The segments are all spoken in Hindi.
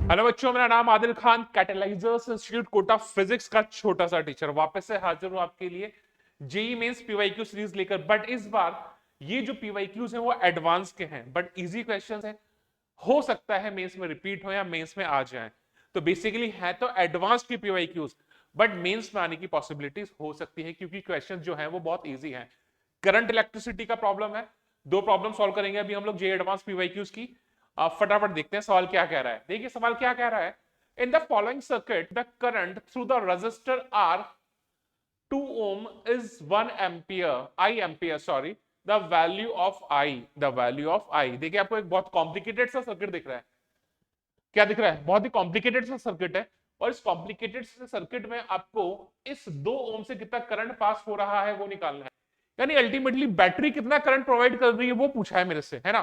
हेलो बच्चों, मेरा नाम आदिल खान, कैटलाइजर्स इंस्टीट्यूट कोटा फिजिक्स का छोटा सा टीचर वापस से हाजिर हूं आपके लिए जेई मेंस पीवाईक्यू सीरीज लेकर। बट इस बार ये जो पीवाईक्यूज हैं वो एडवांस के हैं, बट इजी क्वेश्चंस हैं। हो सकता है मेंस में रिपीट हो या मेंस में आ जाए। तो बेसिकली है तो एडवांस की पीवाईक्यूज, बट मेंस में आने की पॉसिबिलिटीज हो सकती है क्योंकि क्वेश्चन जो है वो बहुत ईजी है। करंट इलेक्ट्रिसिटी का प्रॉब्लम है, दो प्रॉब्लम सॉल्व करेंगे अभी हम लोग जे एडवांस पीवाईक्यूज की। आप फटाफट देखते हैं सवाल क्या कह रहा है। देखिए सवाल क्या कह रहा है, in the following circuit the current through the resistor R 2 ohm is 1 ampere I ampere sorry the value of I। देखिए आपको एक बहुत कॉम्प्लिकेटेड सा सर्किट दिख रहा है। क्या दिख रहा है? बहुत ही कॉम्प्लिकेटेड सा सर्किट है, और इस कॉम्प्लिकेटेड से सर्किट में आपको इस 2 ओम से कितना करंट पास हो रहा है वो निकालना है। यानी अल्टीमेटली बैटरी कितना करंट प्रोवाइड कर रही है वो पूछा है मेरे से, है ना,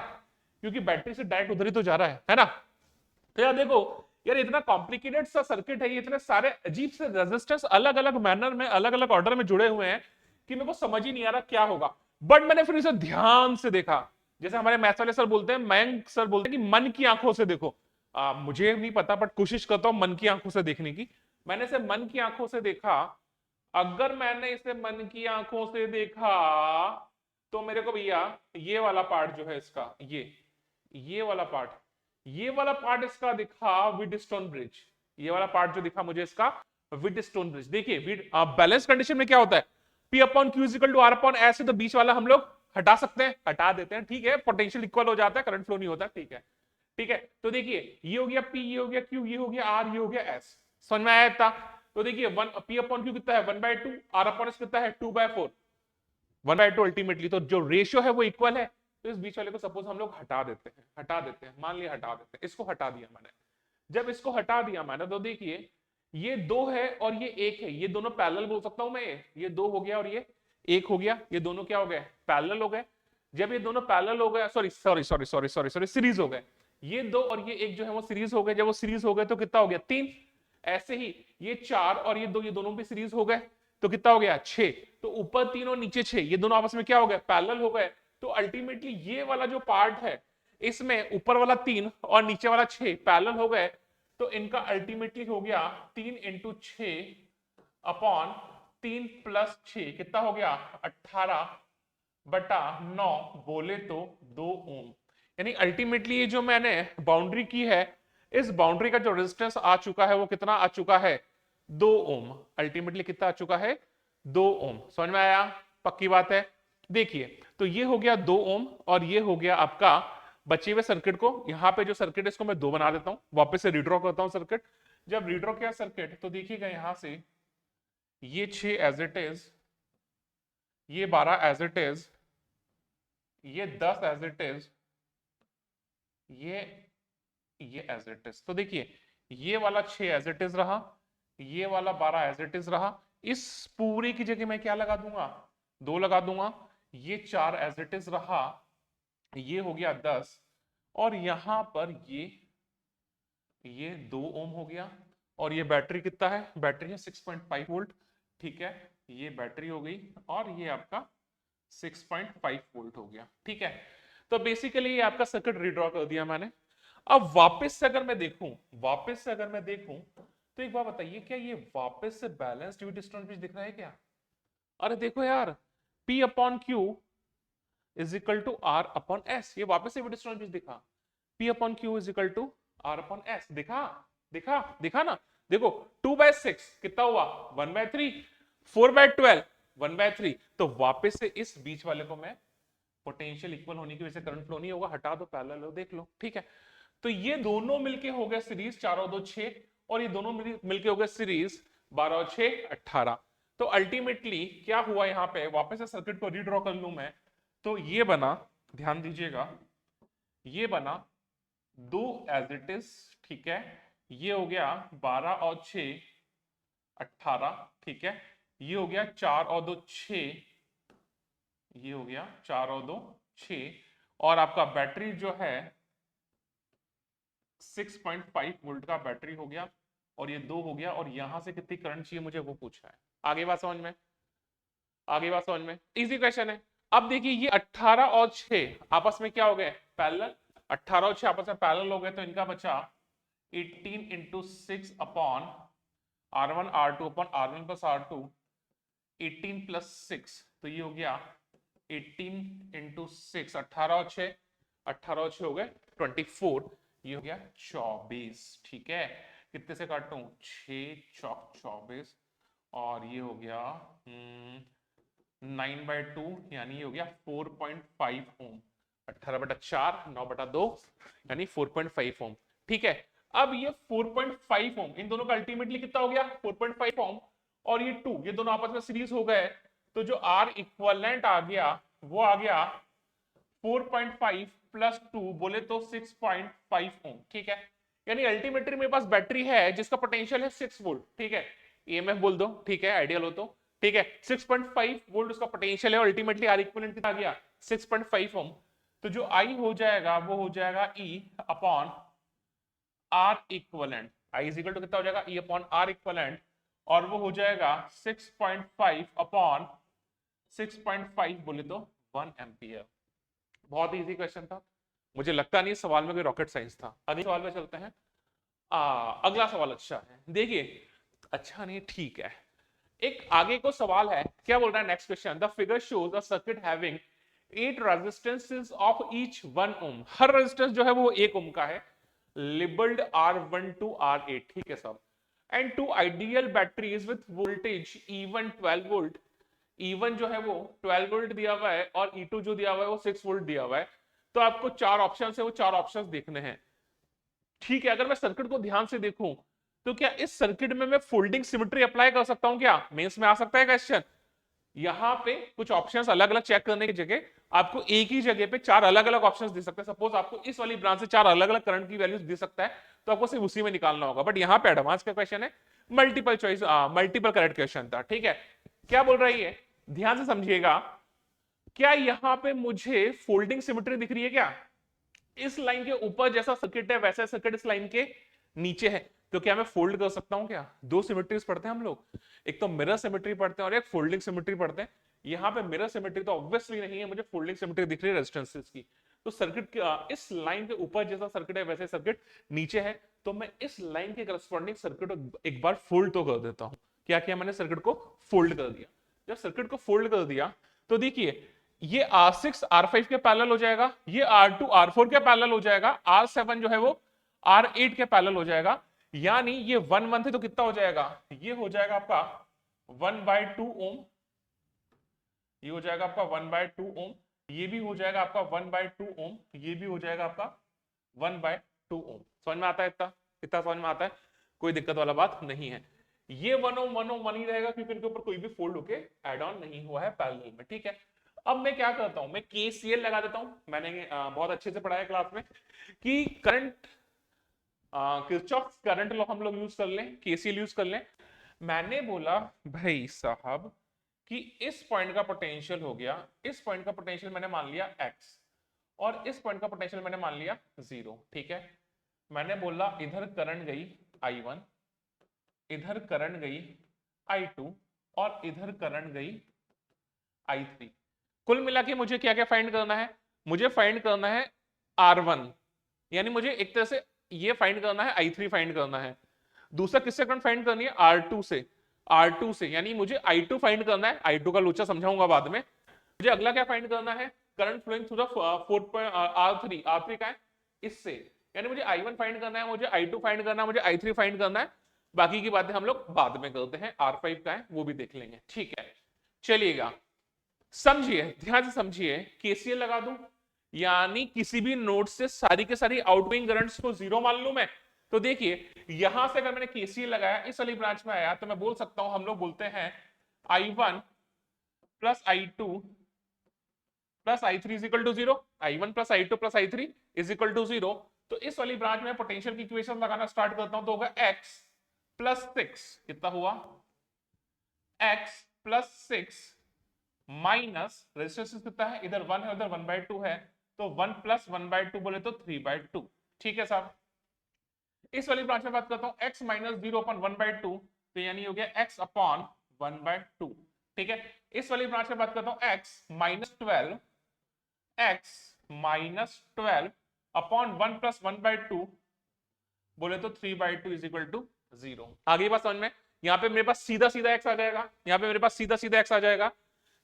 क्योंकि बैटरी से डायरेक्ट उधर ही तो जा रहा है ना। तो यार देखो, यार इतना कॉम्प्लिकेटेड सा सर्किट है, ये इतने सारे अजीब से रेजिस्टेंस अलग अलग मैनर में अलग अलग ऑर्डर में जुड़े हुए हैं कि मेरे को समझ ही नहीं आ रहा क्या होगा। बट मैंने फिर इसे ध्यान से देखा, जैसे हमारे मैथ्स वाले सर बोलते हैं, मयंक सर बोलते हैं कि मन की आंखों से देखो। मुझे नहीं पता, बट कोशिश करता हूं मन की आंखों से देखने की। मैंने इसे मन की आंखों से देखा। अगर मैंने इसे मन की आंखों से देखा तो मेरे को भैया ये वाला पार्ट जो है इसका, ये वाला पार्ट, ये वाला पार्ट इसका दिखा व्हीटस्टोन ब्रिज। ये वाला पार्ट जो दिखा मुझे इसका व्हीटस्टोन ब्रिज। देखिए बैलेंस कंडीशन में क्या होता है, P upon Q equal to R upon S है, तो बीच वाला हम लोग हटा सकते हैं, हटा देते हैं, ठीक है। पोटेंशियल इक्वल हो जाता है, करंट फ्लो नहीं होता, ठीक है। ठीक है, तो देखिए ये हो गया P, ये हो गया Q, ये हो गया R, ये हो गया S। समझ में आया था? तो देखिए वन P अपॉन क्यू कितना है 1/2, R अपॉन एस कितना है 2/4, 1/2 अल्टीमेटली। तो जो रेशियो है वो इक्वल है। तो इस बीच वाले को सपोज हम लोग हटा देते हैं, मान लिया हटा देते हैं, इसको हटा दिया मैंने। जब इसको हटा दिया मैंने तो देखिए ये 2 है और ये 1 है, ये दोनों पैरेलल बोल सकता हूं मैं। ये 2 हो गया और ये 1 हो गया, ये दोनों क्या हो गए? पैरेलल हो गए। जब ये दोनों पैरेलल हो गए, sorry sorry sorry sorry sorry sorry series हो गए। ये 2 और ये 1 जो है वो सीरीज हो गए। जब वो सीरीज हो गए तो कितना हो गया? 3। ऐसे ही ये 4 और ये 2, ये दोनों भी सीरीज हो गए तो कितना हो गया? 6। तो ऊपर 3 और नीचे 6, ये दोनों आपस में क्या हो गए? पैरेलल हो गए। तो अल्टीमेटली ये वाला जो पार्ट है इसमें ऊपर वाला 3 और नीचे वाला 6 पैरेलल हो गए। तो इनका अल्टीमेटली हो गया 3 इंटू 6 अपॉन 3 प्लस 6 कितना हो गया? 18/9 बोले तो 2 ओम। यानी अल्टीमेटली ये जो मैंने बाउंड्री की है, इस बाउंड्री का जो रेजिस्टेंस आ चुका है वो कितना आ चुका है? 2 ओम। अल्टीमेटली कितना आ चुका है? 2 ओम। समझ में आया? पक्की बात है। देखिए तो ये हो गया 2 ओम और ये हो गया आपका बचे हुए सर्किट को। यहां पे जो सर्किट है इसको मैं 2 बना देता हूं, वापस से रीड्रॉ करता हूं सर्किट। जब रीड्रॉ किया सर्किट तो देखिएगा यहां से ये 6 एज इट इज, ये 12 एज इट इज, ये 10 एज इट इज, ये एज इट इज। तो देखिए ये वाला 6 एज इट इज रहा, ये वाला 12 एज इट इज रहा। इस पूरी की जगह मैं क्या लगा दूंगा? 2 लगा दूंगा। ये 4 एज इट इज रहा, ये हो गया 10, और यहां पर ये 2 ओम हो गया। और ये बैटरी कितना है? बैटरी है 6.5 वोल्ट, ठीक है। ये बैटरी हो गई और ये आपका 6.5 वोल्ट हो गया, ठीक है। तो बेसिकली ये आपका सर्किट रीड्रॉ कर दिया मैंने। अब वापस से अगर मैं देखूं तो एक बात बताइए, क्या ये वापस से बैलेंस्ड व्हीटस्टोन ब्रिज दिख रहा है क्या? अरे देखो यार, P upon Q is equal to R upon S, ये वापस से व्हीटस्टोन ब्रिज दिखा। P upon Q is equal to R upon S, दिखा दिखा दिखा ना। देखो 2/6 कितना हुआ? 1/3, 4/12 1/3। तो वापस से इस बीच वाले को मैं पोटेंशियल इक्वल होने की वजह से करंट फ्लो नहीं होगा, हटा दो, पैरेलल हो, देख लो, ठीक है। तो ये दोनों मिलके हो गए सीरीज 4 और 2 6, और ये दोनों मिलके हो गए सीरीज 12 और 6 18। तो अल्टीमेटली क्या हुआ यहां पे? वापस से सर्किट को रीड्रॉ कर लूं मैं तो ये बना, ध्यान दीजिएगा, ये बना 2 एज इट इज, ठीक है। ये हो गया 12 और 6 18, ठीक है। ये हो गया 4 और 2 6, ये हो गया 4 और 2 6, और आपका बैटरी जो है 6.5 वोल्ट का बैटरी हो गया, और ये 2 हो गया, और यहां से कितनी करंट चाहिए मुझे वो पूछा है। आगे बात समझ में? इजी क्वेश्चन है। अब देखिए ये 18 और 6 आपस में क्या हो गए? पैरेलल। 18 और 6 आपस में पैरेलल हो गए, तो इनका बचा 18 into 6 upon R1 R2 upon R1 plus R2, 18 plus 6, तो ये हो गया 18 इंटू 6, 18 और 6, 18 और 6 हो गए 24, ये हो गया 24। ठीक है, कितने से काटूं, 6 चौक 24, और ये हो गया 9/2, यानी ये हो गया 4.5 ओम। 18/4, 9/2, यानी 4.5 ओम। ठीक है, अब ये 4.5 ओम, इन दोनों का अल्टीमेटली कितना हो गया 4.5 ओम, और ये 2, ये दोनों आपस में सीरीज हो गए, तो जो आर इक्वलेंट आ गया वो आ गया 4.5 प्लस 2 बोले तो 6.5 ओम। ठीक है, यानी अल्टीमेटली मेरे पास बैटरी है जिसका पोटेंशियल है 6 वोल्ट। ठीक है, ईएमएफ बोल दो, ठीक है, आइडियल हो तो। ठीक है, 6.5 वोल्ट उसका पोटेंशियल है, अल्टीमेटली आर इक्विवेलेंट कितना आ गया 6.5 ओम। तो जो आई हो जाएगा वो हो जाएगा E upon R equivalent. I is equal to कितना हो जाएगा, ई अपॉन आर इक्विवेलेंट, और वो हो जाएगा 6.5 अपॉन 6.5 बोले तो 1 एम्पियर। बहुत इजी क्वेश्चन था, मुझे लगता नहीं सवाल में कोई रॉकेट साइंस था। अगले सवाल में चलते हैं। अगला सवाल अच्छा है, देखिए, अच्छा नहीं ठीक है, एक आगे को सवाल है, क्या बोल रहा है next question, the figure shows a circuit having 8 resistances of each 1 ohm. हर रेजिस्टेंस जो है वो 1 ओम का है, लेबल्ड R1 to R8। ठीक है सब, and two ideal batteries with voltage E1 12 volt, E1 जो है वो 12 वोल्ट दिया हुआ है और E2 जो दिया हुआ है वो 6 वोल्ट दिया हुआ है। तो आपको 4 ऑप्शन है, वो 4 ऑप्शन देखने हैं। ठीक है, अगर मैं सर्किट को ध्यान से देखूं तो क्या इस सर्किट में मैं फोल्डिंग सिमेट्री अप्लाई कर सकता हूं, क्या मेंस में आ सकता है क्वेश्चन। यहां पे कुछ ऑप्शंस अलग अलग चेक करने की जगह आपको एक ही जगह पे 4 अलग अलग ऑप्शंस दे सकते हैं। सपोज आपको इस वाली ब्रांच से 4 अलग अलग करंट की वैल्यूज दे सकता है, तो आपको सिर्फ उसी में निकालना होगा। बट यहाँ पे एडवांस का क्वेश्चन है, multiple choice multiple correct question था। ठीक है, क्या बोल रही है, ध्यान से समझिएगा, क्या यहां पे मुझे फोल्डिंग सिमेट्री दिख रही है, क्या इस लाइन के ऊपर जैसा सर्किट है वैसा सर्किट इस लाइन के नीचे है, तो क्या मैं फोल्ड कर सकता हूं, क्या दो सिमेट्रीज पढ़ते हैं हम लोग, एक तो मिरर सिमेट्री पढ़ते हैं और एक फोल्डिंग सिमेट्री पढ़ते हैं। यहाँ पे मिरर सिमेट्री तो ऑब्वियसली नहीं है, मुझे फोल्डिंग सिमेट्री दिख रही है रेजिस्टेंसेस की। तो सर्किट इस लाइन के ऊपर जैसा सर्किट है वैसे सर्किट नीचे है, तो मैं इस लाइन के करस्पॉन्डिंग सर्किट को एक बार फोल्ड तो कर देता हूं। क्या किया मैंने, सर्किट को फोल्ड कर दिया। जब सर्किट को फोल्ड कर दिया तो देखिए, ये R6 R5 के पैरेलल हो जाएगा, ये R2 R4 के पैरेलल हो जाएगा, R7 जो है वो R8 के पैरेलल हो जाएगा, यानी ये 1 थे तो कितना हो जाएगा, ये हो जाएगा आपका 1/2 ओम, ये हो जाएगा आपका 1/2 ओम, ये भी हो जाएगा आपका 1/2 ओम, ये भी हो जाएगा आपका 1/2 ओम। समझ में आता है, इतना इतना समझ में आता है, कोई दिक्कत वाला बात नहीं है। ये 1 ओम 1 ओम 1 ही रहेगा क्योंकि इनके ऊपर कोई भी फोल्ड होके एड ऑन नहीं हुआ है पैरेलल में। ठीक है, अब मैं क्या करता हूं, मैं केसीएल लगा देता हूं। मैंने बहुत अच्छे से पढ़ाया क्लास में कि करंट किरचॉफ करंट लॉ हम लोग यूज कर लें, केसीएल यूज कर लें। मैंने बोला भाई साहब कि इस पॉइंट का पोटेंशियल हो गया, इस पॉइंट का पोटेंशियल मैंने मान लिया x, और इस पॉइंट का पोटेंशियल मैंने मान लिया 0। ठीक है, मैंने बोला इधर करंट गई I1, इधर करंट गई I2, और इधर करंट गई I3। कुल मिला के मुझे क्या क्या फाइंड करना है, मुझे फाइंड करना है R1, यानी मुझे एक तरह से ये फाइंड करना है, I3 फाइंड करना है। दूसरा किससे करंट फाइंड करनी है, R2 से, R2 से, यानी मुझे I2 फाइंड करना है। I2 का लोचा समझाऊंगा बाद में। मुझे अगला क्या फाइंड करना है, current flowing through the R3, R3 का है इससे, यानी मुझे I1 फाइंड करना है, मुझे I2 फाइंड करना है, मुझे I3 फाइंड करना है। बाकी की बातें हम लोग बाद में करते हैं, R5 का है वो भी देख लेंगे। ठीक है, चलिएगा समझिए, ध्यान से समझिए, केसीएल लगा दूं, यानी किसी भी नोड से सारी के सारी आउटगोइंग करंट्स को 0 मान लूं मैं। तो देखिए, यहां से अगर मैंने केसीएल लगाया, इस वाली ब्रांच में आया, तो मैं बोल सकता हूं, हम लोग बोलते हैं I1 plus I2 plus I3 is equal to 0, I1 plus I2 plus I3 is equal to 0। तो इस वाली ब्रांच में पोटेंशियल की इक्वेशन लगाना स्टार्ट करता हूं, तो होगा x प्लस 6, कितना हुआ x प्लस 6 माइनस रेजिस्टेंस कितना है, इधर 1 है उधर 1/2 है, तो 1 प्लस 1/2 बोले तो 3/2। ठीक है साहब, इस वाली ब्रांच में बात करता हूं, x माइनस 0 अपॉन 1/2, तो यानी हो गया x अपॉन 1/2। ठीक है, इस वाली ब्रांच में बात करता हूं, x माइनस 12 अपॉन 1 प्लस 1/2, बोले तो 3/2 इज इक्वल टू 0। आगे बात समझ में? यहाँ पे मेरे पास सीधा सीधा एक्स आ जाएगा, यहाँ पे मेरे पास सीधा सीधा एक्स आ जाएगा।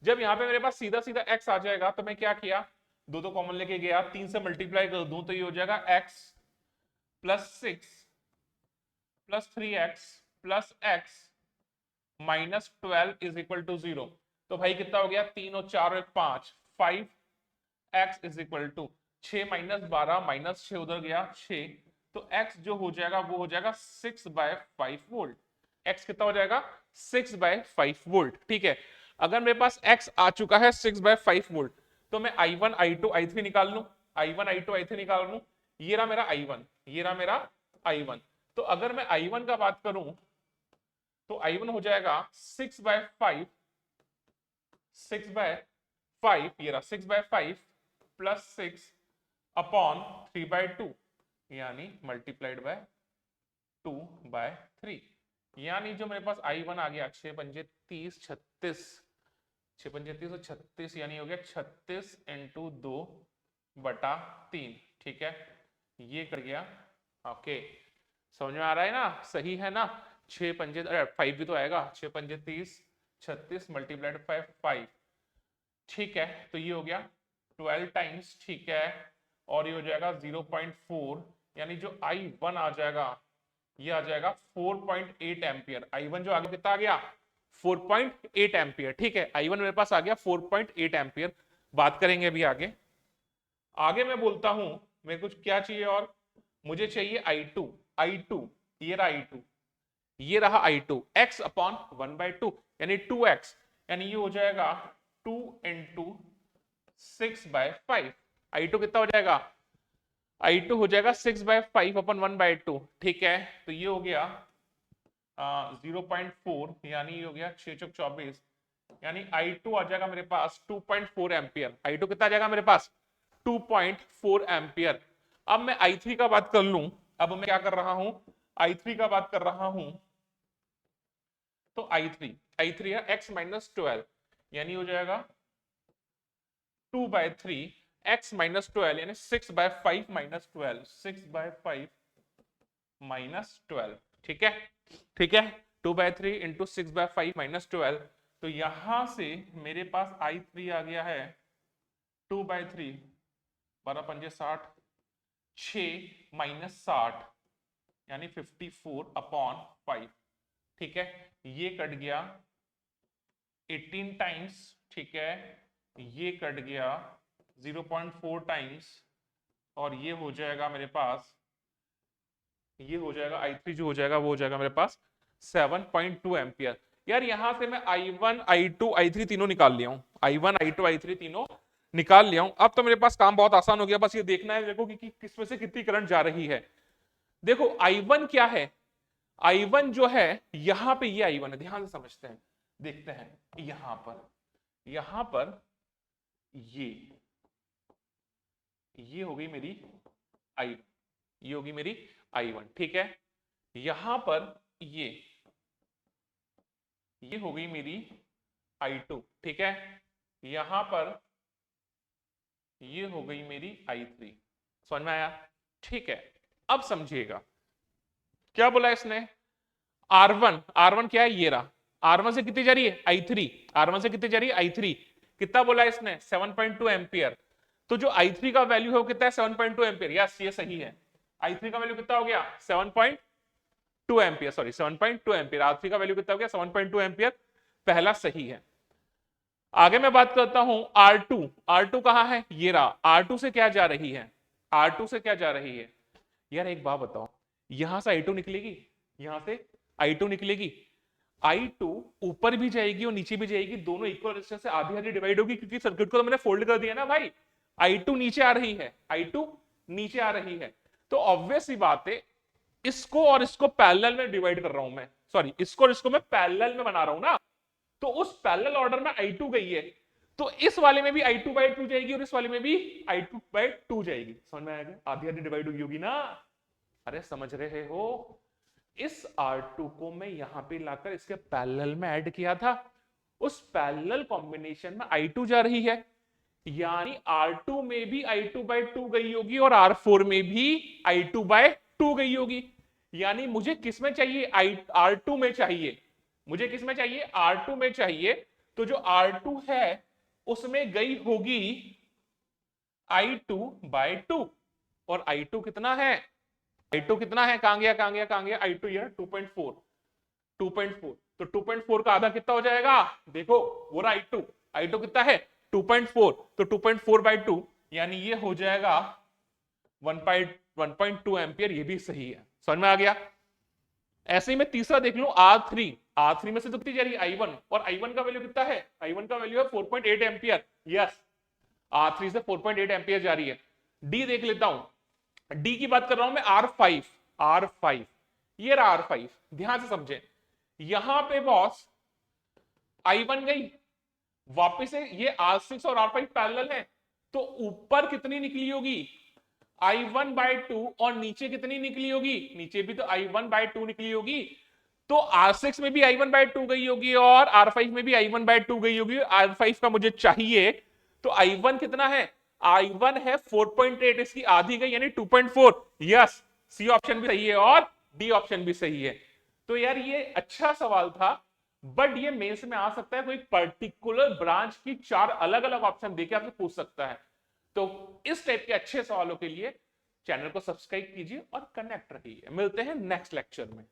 जब यहाँ पे मेरे पास सीधा सीधा एक्स आ जाएगा तो मैं क्या किया, दो दो कॉमन लेके गया, 3 से मल्टीप्लाई कर दूं तो ये हो जाएगा x plus 6 plus 3x plus x minus 12 is equal to 0। तो भाई कितना हो गया, 3 और 4 और 5, 5x is equal to 6 minus 12 minus 6 उधर गया 6, तो x जो हो जाएगा वो हो जाएगा 6/5 वोल्ट। x कितना हो जाएगा, 6/5 वोल्ट। ठीक है, अगर मेरे पास x आ चुका है 6/5 वोल्ट तो मैं i1 i2 i3 निकाल लूं, i1 i2 i3 निकाल लूं। ये रहा मेरा i1, ये रहा मेरा i1। तो अगर मैं i1 का बात करूं तो i1 हो जाएगा 6/5, 6/5, ये रहा 6/5 प्लस 6 अपॉन 3/2 यानी मल्टीप्लाइड बाय 2/3, यानी जो मेरे पास i1 आ गया 6 पंजे 30 36, 6 पंजे 30 और 36 यानी हो गया 36 इंटू 2/3। ठीक है, ये कर गया। ओके, समझ में आ रहा है ना, सही है ना? 6 पंजे 5 भी तो आएगा, 6 पंजे 30 36 मल्टीप्लाइड 5। ठीक है, तो ये हो गया 12 टाइम्स। ठीक है, और ये हो जाएगा 0.4, यानी जो i1 आ जाएगा ये आ जाएगा 4.8 एम्पियर। i1 जो आगे कितना आ गया, 4.8 एम्पियर। ठीक है, i1 मेरे पास आ गया 4.8 एम्पियर। बात करेंगे अभी आगे। आगे मैं बोलता हूं मेरे को क्या चाहिए, और मुझे चाहिए i2, i2 ये रहा i2, ये रहा i2 x अपॉन 1/2 यानी 2x, यानी ये हो जाएगा 2 इंटू 6/5। i2 कितना हो जाएगा, i2 हो जाएगा 6/5 अपॉन 1/2। ठीक है, तो ये हो गया 0.4, यानी ये हो गया 6 चौक 24, यानी i2 आ जाएगा मेरे पास 2.4 एम्पियर। i2 कितना आ जाएगा मेरे पास, 2.4 एम्पियर। अब मैं i3 का बात कर लूं, अब मैं क्या कर रहा हूं, i3 का बात कर रहा हूं, तो i3 है x माइनस 12, यानी हो जाएगा 2/3 x माइनस 12 यानी 6/5 माइनस 12, 6/5 माइनस 12। ठीक है, ठीक है, 2/3 इंटू 6/5 माइनस 12। तो यहां से मेरे पास i3 आ गया है 2/3, 12 पंजे 60, 6 माइनस 60 यानी 54 अपॉन 5। ठीक है, ये कट गया 18 टाइम्स। ठीक है, ये कट गया 0.4 टाइम्स, और ये हो जाएगा मेरे पास, ये हो जाएगा i3 जो हो जाएगा वो हो जाएगा मेरे पास 7.2 एम्पियर। यार यहां से मैं i1 i2 i3 तीनों निकाल लिया हूं, i1 i2 i3 तीनों निकाल लिया हूं। अब तो मेरे पास काम बहुत आसान हो गया, बस ये देखना है देखो कि किसमें से कितनी करंट जा रही है। देखो i1 क्या है, i1 जो है यहां पे ये i1 है, ध्यान से समझते हैं, देखते हैं यहां पर ये हो गई मेरी i1, ये होगी मेरी i1। ठीक है, यहां पर ये हो गई मेरी i2। ठीक है, यहां पर ये हो गई मेरी i3। समझ में आया? ठीक है, अब समझिएगा क्या बोला इसने, R1 क्या है, ये रहा, R1 से कितनी जा रही है i3, R1 से कितनी जा रही है i3, कितना बोला इसने 7.2 एम्पियर। तो जो i3 का वैल्यू है वो कितना है 7.2 एम्पियर, यस ये सही है। i3 का वैल्यू कितना हो गया 7.2 एम्पियर, सॉरी 7.2 एम्पियर, R3 का वैल्यू कितना हो गया 7.2 एम्पियर, पहला सही है। आगे मैं बात करता हूं R2 कहां है, ये रहा, R2 से क्या जा रही है, R2 से क्या जा रही है। यार एक बात बताओ, यहां से i2 निकलेगी, यहां से i2 निकलेगी, i2 ऊपर भी जाएगी और नीचे भी जाएगी, दोनों इक्वल रेजिस्टेंस से आधी आधी डिवाइड होगी, क्योंकि सर्किट को तो मैंने फोल्ड कर दिया ना भाई। i2 नीचे आ रही है, i2 नीचे आ रही है, तो ऑब्वियस सी बात है इसको और इसको पैरेलल में डिवाइड कर रहा हूं मैं, सॉरी इसको और इसको मैं पैरेलल में बना रहा हूं ना, तो उस पैरेलल ऑर्डर में i2 गई है, तो इस वाले में भी i2/2 जाएगी और इस वाले में भी i2/2 जाएगी। समझ में आएगा, आधी आधी डिवाइड होगी ना, अरे समझ रहे हो। इस R2 को मैं यहां पे लाकर इसके पैरेलल में ऐड किया था, उस पैरेलल कॉम्बिनेशन में i2 जा रही है, यानी R2 में भी i2/2 गई होगी और R4 में भी i2/2 गई होगी। यानी मुझे किस में चाहिए, R2 में चाहिए, मुझे किस में चाहिए, R2 में चाहिए। तो जो R2 है उसमें गई होगी I2/2, और I2 कितना है, I2 कितना है, कहां गया कहां गया कहां गया, I2 ये 2.4, 2.4, तो 2.4 का आधा कितना हो जाएगा, देखो वो रहा I2, I2 कितना है 2.4, तो 2.4/2 यानी ये हो जाएगा 1.2 एम्पियर, ये भी सही है, समझ में आ गया। ऐसे ही मैं तीसरा देख लूं R3 में से तो कितनी जा रही है I1, और I1 का वैल्यू कितना है, I1 का वैल्यू है 4.8 एम्पियर, यस R3 से 4.8 एम्पियर जा रही है। डी देख लेता हूं, डी की बात कर रहा हूं मैं, R5, ये रहा R5, ध्यान से समझे, यहां पे बॉस I1 गई, वापस से ये R6 और R5 पैरेलल है, तो ऊपर कितनी निकली होगी I1/2, और नीचे कितनी निकली होगी, नीचे भी तो I1/2 निकली होगी, तो R6 में भी I1/2 गई होगी और R5 में भी I1/2 गई होगी। R5 का मुझे चाहिए, तो I1 कितना है, I1 है 4.8, इसकी आधी गई यानी 2.4, यस सी ऑप्शन भी सही है और डी ऑप्शन भी सही है। तो यार ये अच्छा सवाल था, बट ये मेंस में आ सकता है, कोई पर्टिकुलर ब्रांच की 4 अलग अलग ऑप्शन देके आपसे पूछ सकता है। तो इस टाइप के अच्छे सवालों के लिए चैनल को सब्सक्राइब कीजिए और कनेक्ट रहिए। मिलते हैं नेक्स्ट लेक्चर में।